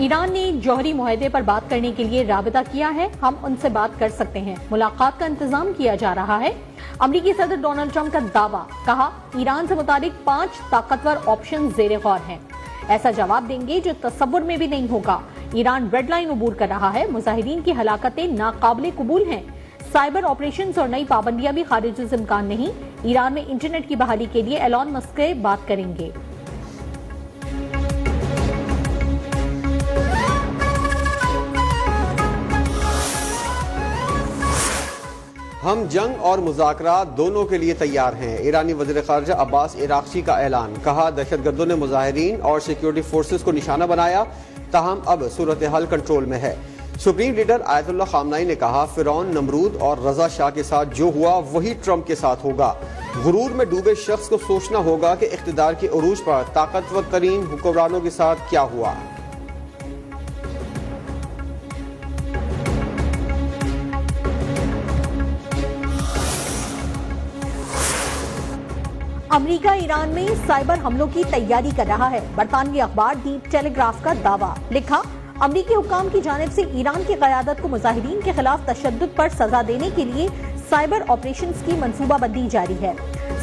Iran ने जौहरी मुआहदे पर बात करने के लिए राबिता किया है, हम उनसे बात कर सकते हैं। मुलाकात का इंतजाम किया जा रहा है। अमरीकी सदर डोनाल्ड ट्रंप का दावा, कहा ईरान से मुताबिक 5 ताकतवर ऑप्शन ज़ेरे गौर हैं। ऐसा जवाब देंगे जो तस्वुर में भी नहीं होगा। ईरान रेड लाइन अबूर कर रहा है। मुजाहिरीन की हलाकतें नाकाबिले कबूल हैं। साइबर ऑपरेशंस और नई पाबंदियां भी खारिज से इम्कान नहीं। ईरान में इंटरनेट की बहाली के लिए एलॉन मस्क से बात करेंगे। हम जंग और मुज़ाकरात दोनों के लिए तैयार हैं। ईरानी वज़ीर ख़ारिजा अब्बास इराक़ची का ऐलान, कहा दहशतगर्दों ने मुजाहिरीन और सिक्योरिटी फोर्सेस को निशाना बनाया, ताहम अब सूरत हाल कंट्रोल में है। सुप्रीम लीडर आयतुल्लाह खामनाई ने कहा फिरौन, नमरूद और रजा शाह के साथ जो हुआ वही ट्रंप के साथ होगा। गुरूर में डूबे शख्स को सोचना होगा कि इख्तिदार के उरूज पर ताकतवर तरीन हुक्मरानों के साथ क्या हुआ। अमेरिका ईरान में साइबर हमलों की तैयारी कर रहा है। बरतानवी अखबार दी टेलीग्राफ का दावा, लिखा अमरीकी हुक्काम की जानिब से ईरान की क़यादत को मुजाहिरीन के खिलाफ तशद्दुद पर सजा देने के लिए साइबर ऑपरेशंस की मंसूबाबंदी जारी है।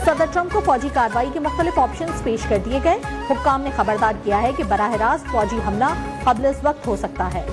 सदर ट्रंप को फौजी कार्रवाई के मुख्तलिफ ऑप्शंस पेश कर दिए गए। हुक्काम ने खबरदार किया है कि बराह रास्त फौजी हमला क़ब्ल इस वक्त हो सकता है।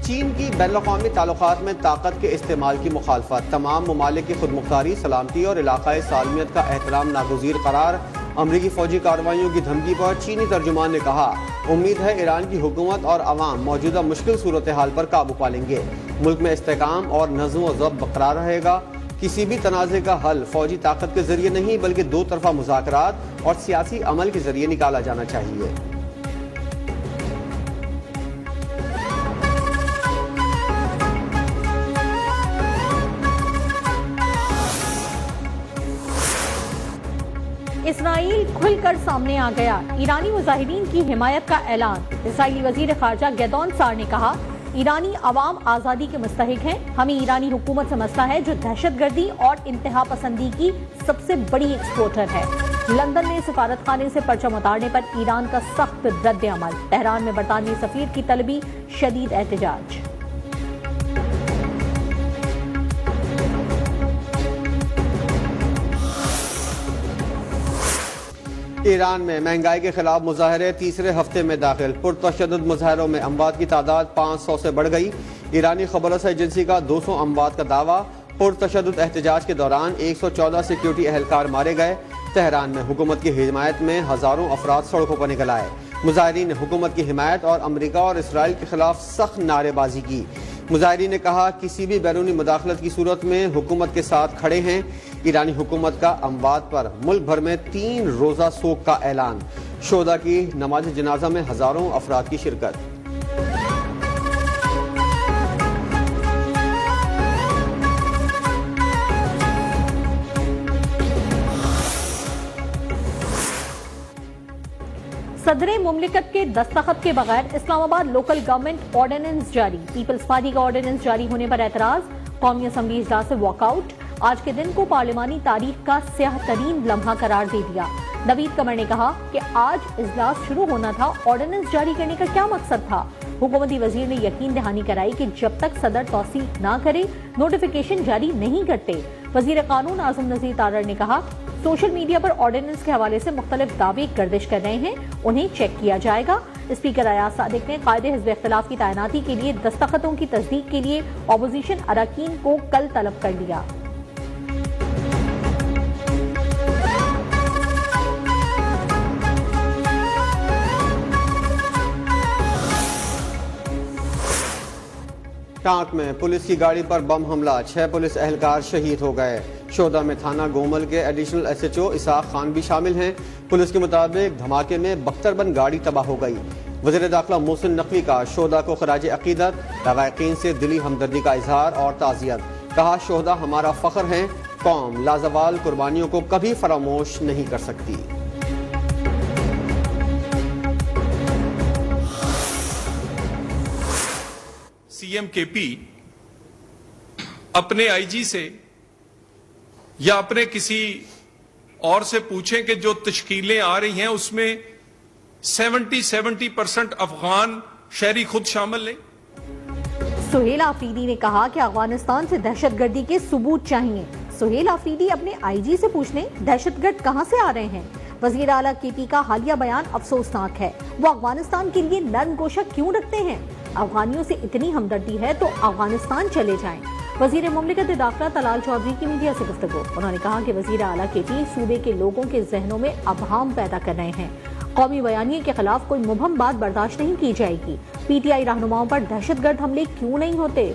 चीन की बैनुल-अक़वामी ताल्लुकात में ताकत के इस्तेमाल की मुखालफत, तमाम ममालिक की खुदमुख्तारी, सलामती और इलाकाई सालमियत का एहतराम नागुज़ीर करार। अमरीकी फौजी कार्रवाइयों की धमकी पर चीनी तर्जुमान ने कहा उम्मीद है ईरान की हुकूमत और अवाम मौजूदा मुश्किल सूरत हाल पर काबू पा लेंगे। मुल्क में इस्तेहकाम और नज़्म व ज़ब्त बरकरार रहेगा। किसी भी तनाज़े का हल फौजी ताकत के जरिए नहीं बल्कि दो तरफा मुज़ाकरात और सियासी अमल के जरिए निकाला जाना चाहिए। इसराइल खुलकर सामने आ गया। ईरानी मुजाहिरीन की हिमायत का ऐलान। इसराइली वजीर खारजा गैदोन सार ने कहा ईरानी अवाम आज़ादी के मुस्तहिक हैं। हमें ईरानी हुकूमत से मसला है जो दहशतगर्दी और इंतहा पसंदी की सबसे बड़ी एक्सपोर्टर है। लंदन में सिफारत खाने से परचम उतारने पर ईरान का सख्त रद्द अमल। तेहरान में बरतानवी सफीर की तलबी, शदीद एहतजाज। ईरान में महंगाई के खिलाफ मुजाहरे तीसरे हफ्ते में दाखिल। पुरतशद्दुद मुजाहरों में अमवात की तादाद 500 से बढ़ गई। ईरानी खबर रसा एजेंसी का 200 अमवात का दावा। पुरतशद्दुद एहतजाज के दौरान 114 सिक्योरिटी अहलकार मारे गए। तेहरान में हुकूमत की हिमायत में हजारों अफराद सड़कों पर निकल आए। मुजाहिरीन ने हुकूमत की हिमायत और अमरीका और इसराइल के खिलाफ सख्त नारेबाजी की। मुजाहिरीन ने कहा किसी भी बैरूनी मुदाखलत की सूरत में हुकूमत के साथ खड़े हैं। ईरानी हुकूमत का अमवात पर मुल्क भर में 3 रोजा सोग का ऐलान। शोदा की नमाज जनाजा में हजारों अफराद की शिरकत। सदरे मुमलिकत के दस्तखत के बगैर इस्लामाबाद लोकल गवर्नमेंट ऑर्डिनेंस जारी। पीपल्स पार्टी का ऑर्डिनेंस जारी होने पर एतराज। कौमी असम्बली इजलास से वॉकआउट। आज के दिन को पार्लिमानी तारीख का स्याह तरीन लम्हा करार दे दिया। नवीद कमर ने कहा कि आज इजलास शुरू होना था, ऑर्डिनेंस जारी करने का क्या मकसद था। हुकूमती वजीर ने यकीन दहानी कराई कि जब तक सदर तौसीक ना करे नोटिफिकेशन जारी नहीं करते। वजीर कानून आजम नजीर तारड़ ने कहा सोशल मीडिया पर ऑर्डिनेंस के हवाले से मुख्तलिफ दावे गर्दिश कर रहे हैं, उन्हें चेक किया जाएगा। स्पीकर अयाज सादिक ने कायदे हिज़्ब इख्तिलाफ की तैनाती के लिए दस्तखतों की तस्दीक के लिए अपोजिशन अरकान को कल तलब कर लिया। टांक में पुलिस की गाड़ी पर बम हमला, 6 पुलिस एहलकार शहीद हो गए। शोदा में थाना गोमल के एडिशनल SHO इसाक खान भी शामिल हैं। पुलिस के मुताबिक धमाके में बख्तरबंद गाड़ी तबाह हो गई। वज़ीर दाखिला मोहसिन नकवी का शोदा को खराज अकीदत, लवाकिन से दिली हमदर्दी का इजहार और ताज़ियत। कहा शोदा हमारा फख्र हैं, कौम लाजवाल कुर्बानियों को कभी फरामोश नहीं कर सकती। CM KP अपने IG से या अपने किसी और से पूछें कि जो तश्कीलें आ रही हैं उसमें 70% अफगान शहरी खुद शामिल नहीं। सुहेल आफरीदी ने कहा कि अफगानिस्तान से दहशतगर्दी के सबूत चाहिए। सुहेल आफरीदी अपने आईजी से पूछ लें दहशतगर्द कहां से आ रहे हैं। वजीर आला केपी का हालिया बयान अफसोसनाक है। वो अफगानिस्तान के लिए नर्म गोशा क्यों रखते हैं? अफगानियों से इतनी हमदर्दी है तो अफगानिस्तान चले जाएं। वजीर मुमलिकत दाखिला तलाल चौधरी की मीडिया से गुफ्तगू। उन्होंने कहा कि वजीर आला केपी सूबे के लोगों के जहनों में अबहाम पैदा कर रहे हैं। कौमी बयानिए के खिलाफ कोई मुबहम बात बर्दाश्त नहीं की जाएगी। पीटीआई रहनुमाओं पर दहशतगर्द हमले क्यों नहीं होते?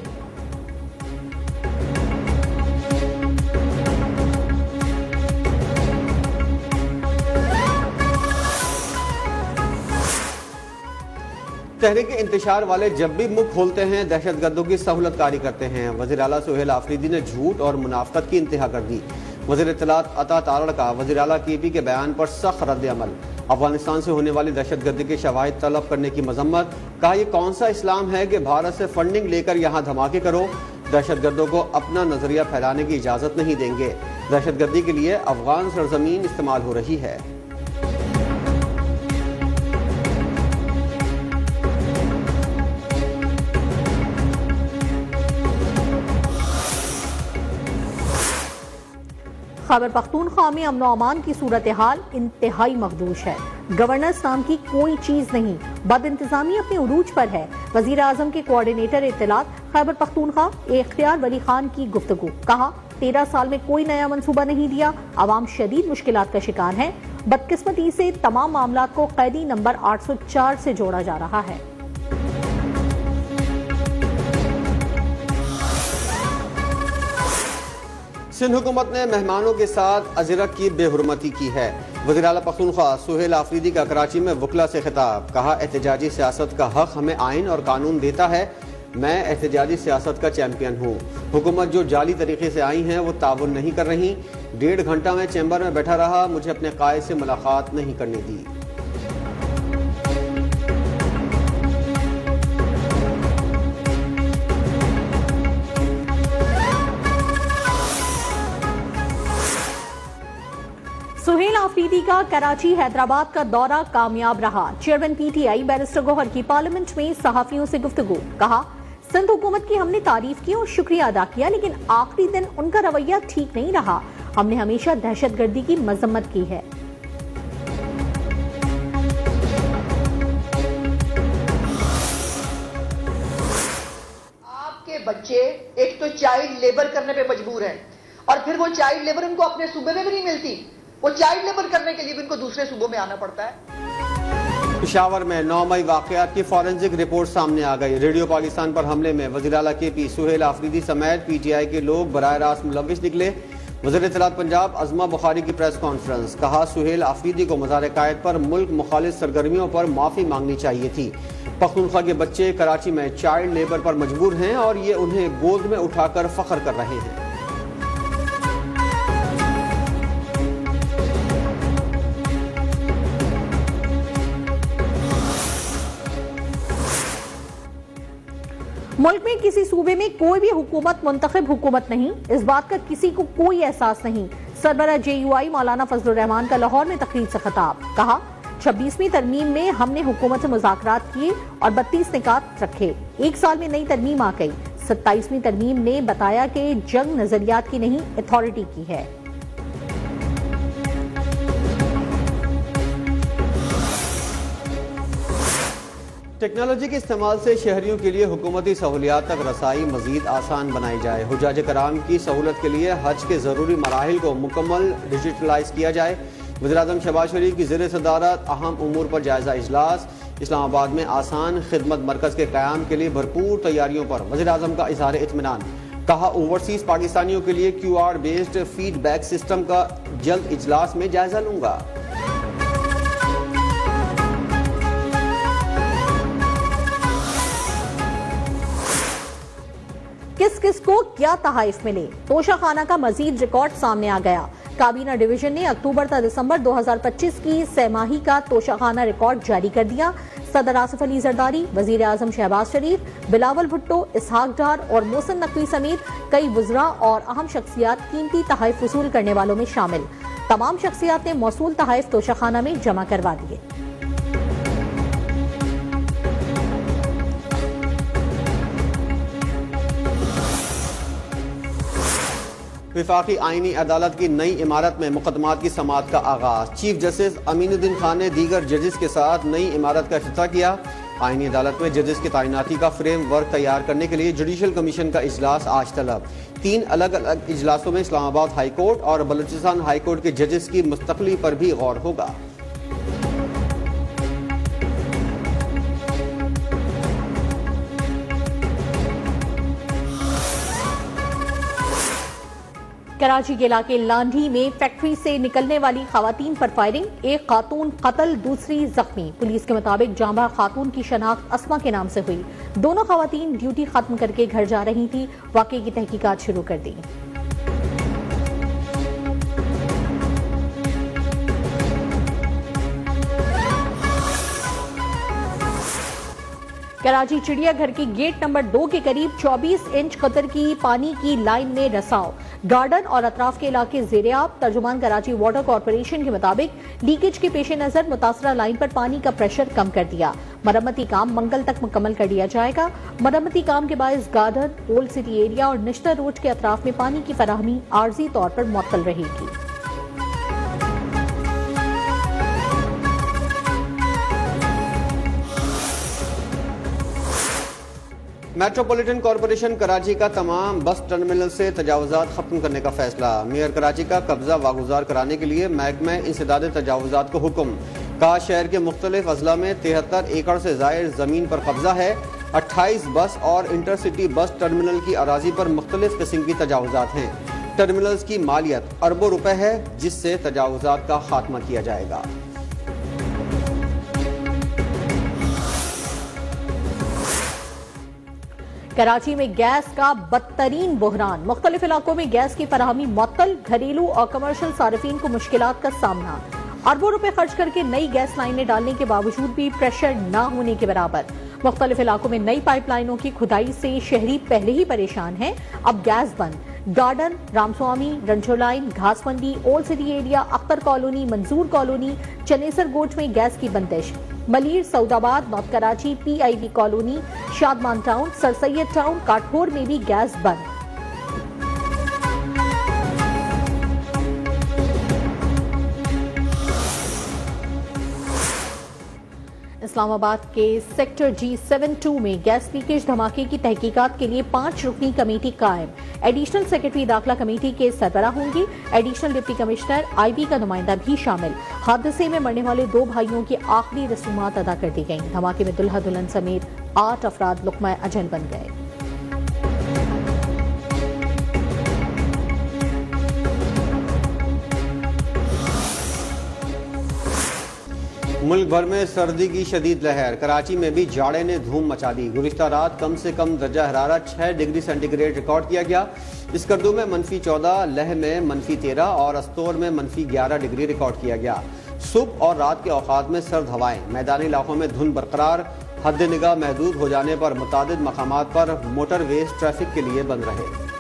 तहरीक इंतशार वाले जब भी मुख खोलते हैं दहशतगर्दों की सहूलत कारी करते हैं। वज़ीर आला सुहेल आफरीदी ने झूठ और मुनाफकत की इंतहा कर दी। वज़ीर इत्तलात अता तारड़ का वज़ीर आला केपी के बयान पर सख्त रद्द अमल। अफगानिस्तान से होने वाली दहशतगर्दी के शवाहिद तलब करने की मजम्मत। कहा यह कौन सा इस्लाम है कि भारत से फंडिंग लेकर यहाँ धमाके करो। दहशतगर्दों को अपना नजरिया फैलाने की इजाजत नहीं देंगे। दहशतगर्दी के लिए अफगान सरजमीन इस्तेमाल हो रही है। खैबर पख्तूनख्वा में अमन अमान की सूरत हाल इंतहाई मखदूश है। गवर्नेंस नाम की कोई चीज नहीं, बद इंतजामी अपने उरूज पर है। वजीर आजम के कोऑर्डिनेटर इत्तलात खैबर पख्तूनख्वा इख्तियार वली खान की गुफ्तगू। कहा 13 साल में कोई नया मंसूबा नहीं दिया, आवाम शदीद मुश्किलात का शिकार है। बदकिस्मती से तमाम मामला को कैदी नंबर 804 से जोड़ा जा रहा है। सिंध हुकूमत ने मेहमानों के साथ अजरक की बेहुरमती की है। वज़ीर आला पख्तूनख्वा सुहेल आफरीदी का कराची में वकला से खिताब। कहा एहतजाजी सियासत का हक हमें आइन और कानून देता है। मैं एहतजाजी सियासत का चैंपियन हूँ। हुकूमत जो जाली तरीके से आई हैं वो ताउन नहीं कर रही। 1.5 घंटा में चैम्बर में बैठा रहा, मुझे अपने कायद से मुलाकात नहीं करने दी। सुहेल आफरीदी का कराची हैदराबाद का दौरा कामयाब रहा। चेयरमैन पीटीआई बैरिस्टर गौहर की पार्लियामेंट में सहाफियों से गुफ्तगू। कहा सिंध हुकूमत की हमने तारीफ की और शुक्रिया अदा किया, लेकिन आखिरी दिन उनका रवैया ठीक नहीं रहा। हमने हमेशा दहशतगर्दी की मजम्मत की है। आपके बच्चे एक तो चाइल्ड लेबर करने पे मजबूर हैं और फिर वो चाइल्ड लेबर उनको अपने सूबे में भी नहीं मिलती। वो चाइल्ड लेबर करने के लिए भी उनको दूसरे सूबों में आना पड़ता है। पेशावर में 9 मई वाकयात की फॉरेंसिक रिपोर्ट सामने आ गई। रेडियो पाकिस्तान पर हमले में वज़ीर आला केपी सुहेल आफरीदी समेत पीटीआई के लोग बराह रास्त मुलविस निकले। वज़ीर इत्तलात पंजाब अज़मा बुखारी की प्रेस कॉन्फ्रेंस। कहा सुहेल आफरीदी को मज़ार कायद पर मुल्क मुखालिफ सरगर्मियों पर माफी मांगनी चाहिए थी। पख्तूनख्वा के बच्चे कराची में चाइल्ड लेबर पर मजबूर हैं और ये उन्हें गोद में उठाकर फख्र कर रहे हैं। मुल्क में किसी सूबे में कोई भी हुकूमत मुंतखब हुकूमत नहीं, इस बात का किसी को कोई एहसास नहीं। सरबरा JUI मौलाना फजलुर रहमान का लाहौर में तकरीर से खिताब। कहा 26वीं तरमीम में हमने हुकूमत से मुज़ाकरात किए और 32 निकात रखे। 1 साल में नई तरमीम आ गई। 27वीं तरमीम ने बताया कि जंग नजरियात की नहीं, अथॉरिटी की है। टेक्नोलॉजी के इस्तेमाल से शहरियों के लिए हुकूमती सहूलियात तक रसाई मजीद आसान बनाई जाए। हुज्जाज कराम की सहूलत के लिए हज के ज़रूरी मराहिल को मुकम्मल डिजिटलाइज किया जाए। वज़ीर-ए-आज़म शहबाज शरीफ की ज़ेर सदारत अहम उमूर पर जायजा इजलास। इस्लामाबाद में आसान खिदमत मरकज़ के क़याम के लिए भरपूर तैयारियों पर वज़ीर-ए-आज़म का इज़हार इत्मीनान। कहा ओवरसीज पाकिस्तानियों के लिए QR बेस्ड फीडबैक सिस्टम का जल्द इजलास में जायजा लूंगा। किस किस को क्या तहाइफ मिले, तोशा खाना का मजीद रिकॉर्ड सामने आ गया। काबीना डिवीजन ने अक्टूबर से दिसंबर 2025 की सहमाही का तोशाखाना रिकॉर्ड जारी कर दिया। सदर आसिफ अली जरदारी, वजीर आजम शहबाज शरीफ, बिलावल भुट्टो, इसहाक डार और मोहसिन नकवी समेत कई वज़रा और अहम शख्सियात कीमती तहफ़ वसूल करने वालों में शामिल। तमाम शख्सियात ने मौसूल तहफ़ तोशाखाना में जमा करवा दिए। विफाकी आईनी अदालत की नई इमारत में मुकदमात की समाअत का आगाज। चीफ जस्टिस अमीनुद्दीन खान ने दीगर जजेस के साथ नई इमारत का इफ्तिताह किया। आईनी अदालत में जजेस की तैनाती का फ्रेम वर्क तैयार करने के लिए जुडिशल कमीशन का इजलास आज तलब। 3 अलग अलग इजलासों में इस्लामाबाद हाई कोर्ट और बलूचिस्तान हाई कोर्ट के जजेस की मुस्तकली पर भी गौर होगा। कराची के इलाके लांढी में फैक्ट्री से निकलने वाली खवातीन पर फायरिंग, एक खातून कत्ल, दूसरी जख्मी। पुलिस के मुताबिक जांबा खातून की शनाख्त अस्मा के नाम से हुई। दोनों खवातीन ड्यूटी खत्म करके घर जा रही थी। वाकये की तहकीकात शुरू कर दी। कराची चिड़ियाघर की गेट नंबर 2 के करीब 24 इंच कतर की पानी की लाइन में रसाव। गार्डन और अतराफ के इलाके ज़ेरे-आब। तर्जुमान कराची वाटर कॉरपोरेशन के मुताबिक लीकेज के पेश नजर मुतासरा लाइन पर पानी का प्रेशर कम कर दिया। मरम्मती काम मंगल तक मुकम्मल कर दिया जाएगा। मरम्मती काम के बायस गार्डन, ओल्ड सिटी एरिया और निश्तर रोड के अतराफ में पानी की फराहमी आर्जी तौर पर मुअत्तल रहेगी। मेट्रोपॉलिटन कॉरपोरेशन कराची का तमाम बस टर्मिनल से तजावुजात खत्म करने का फैसला। मेयर कराची का कब्जा वागुजार कराने के लिए महकमा इंसदाद तजावुजात को हुक्म। कहा शहर के मुख्तलिफ अजला में 73 एकड़ से जायद जमीन पर कब्जा है। 28 बस और इंटरसिटी बस टर्मिनल की अराजी पर मुख्तलिफ किस्म की तजावुजात हैं। टर्मिनल्स की मालियत अरबों रुपए है, जिससे तजावुजात का खात्मा किया जाएगा। कराची में गैस का बदतरीन बुहरान। मुख्तलिफ इलाकों में गैस की फराहमी मुअत्तल। घरेलू और कमर्शियल सार्फिन को मुश्किलात का सामना। अरबों रुपए खर्च करके नई गैस लाइनें डालने के बावजूद भी प्रेशर न होने के बराबर। मुख्तलिफ इलाकों में नई पाइपलाइनों की खुदाई से शहरी पहले ही परेशान हैं। अब गैस बंद। Garden, Ramswami, Ranjo Line, Ghasmandi, Old City area, Akhtar Colony, Manzoor Colony, Chanesar Goth में गैस की बंदिश। Malir, Saudabad, North Karachi, PIB Colony, Shadman Town, Sir Syed Town, Kathore में भी गैस बंद। इस्लामाबाद के सेक्टर G72 में गैस लीकेज धमाके की तहकीकात के लिए 5 रुकनी कमेटी कायम। एडिशनल सेक्रेटरी दाखिला कमेटी के सरबराह होंगी। एडिशनल डिप्टी कमिश्नर IB का नुमाइंदा भी शामिल। हादसे में मरने वाले 2 भाइयों की आखिरी रसूमात अदा कर दी गई। धमाके में दुल्हा दुल्हन समेत 8 अफराद लुक़मा अजल बन गए। मुल्क भर में सर्दी की शदीद लहर। कराची में भी जाड़े ने धूम मचा दी। गुज़िश्ता रात कम से कम दर्जा हरारत 6 डिग्री सेंटीग्रेड रिकॉर्ड किया गया। स्कर्दू में -14, लेह में -13 और अस्तोर में -11 डिग्री रिकॉर्ड किया गया। सुबह और रात के औकात में सर्द हवाएं। मैदानी इलाकों में धुंध बरकरार। हद निगाह महदूद हो जाने पर मुतादिद मकामात पर मोटरवेज ट्रैफिक के लिए बंद रहे।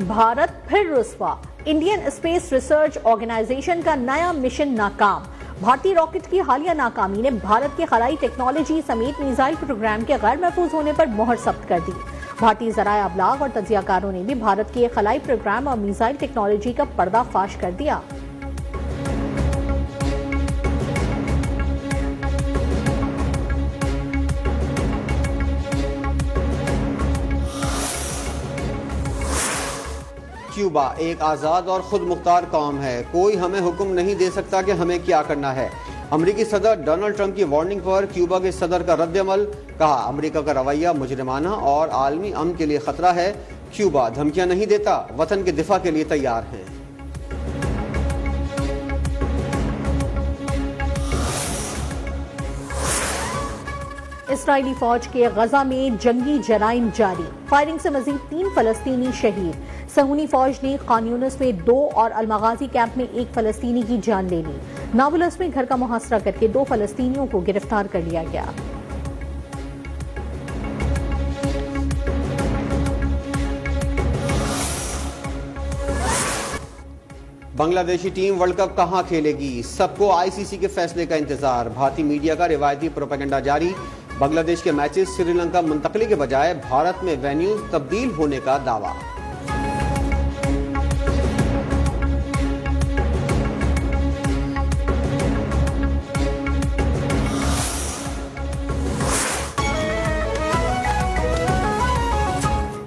भारत फिर रुस्वा। इंडियन स्पेस रिसर्च ऑर्गेनाइजेशन का नया मिशन नाकाम। भारतीय रॉकेट की हालिया नाकामी ने भारत के खलाई टेक्नोलॉजी समेत मिसाइल प्रोग्राम के गैर महफूज होने पर मोहर सख्त कर दी। भारतीय ज़राए अबलाग और तजियाकारों ने भी भारत के खलाई प्रोग्राम और मिसाइल टेक्नोलॉजी का पर्दाफाश कर दिया। क्यूबा एक आज़ाद और खुद मुख्तार कौम है। कोई हमें हुक्म नहीं दे सकता कि हमें क्या करना है। अमेरिकी सदर डोनाल्ड ट्रंप की वार्निंग पर क्यूबा के सदर का रद्द-ए-अमल। कहा अमेरिका का रवैया मुजरिमाना और आलमी अमन के लिए खतरा है। क्यूबा धमकियां नहीं देता, वतन के दिफा के लिए तैयार है। इसराइली फौज के गजा में जंगी जराइम जारी, फायरिंग से मजीद 3 फलस्तीनी शहीद। सहूनी फौज ने खान यूनिस में 2 और अलमगाजी कैंप में 1 फलस्तीनी की जान ले ली। नाबुलस में घर का मुहासरा करके 2 फलस्तीनियों को गिरफ्तार कर लिया गया। बांग्लादेशी टीम वर्ल्ड कप कहां खेलेगी, सबको आईसीसी के फैसले का इंतजार। भारतीय मीडिया का रिवायती प्रोपेगेंडा जारी। बांग्लादेश के मैचेस श्रीलंका मुंतकली के बजाय भारत में वेन्यू तब्दील होने का दावा।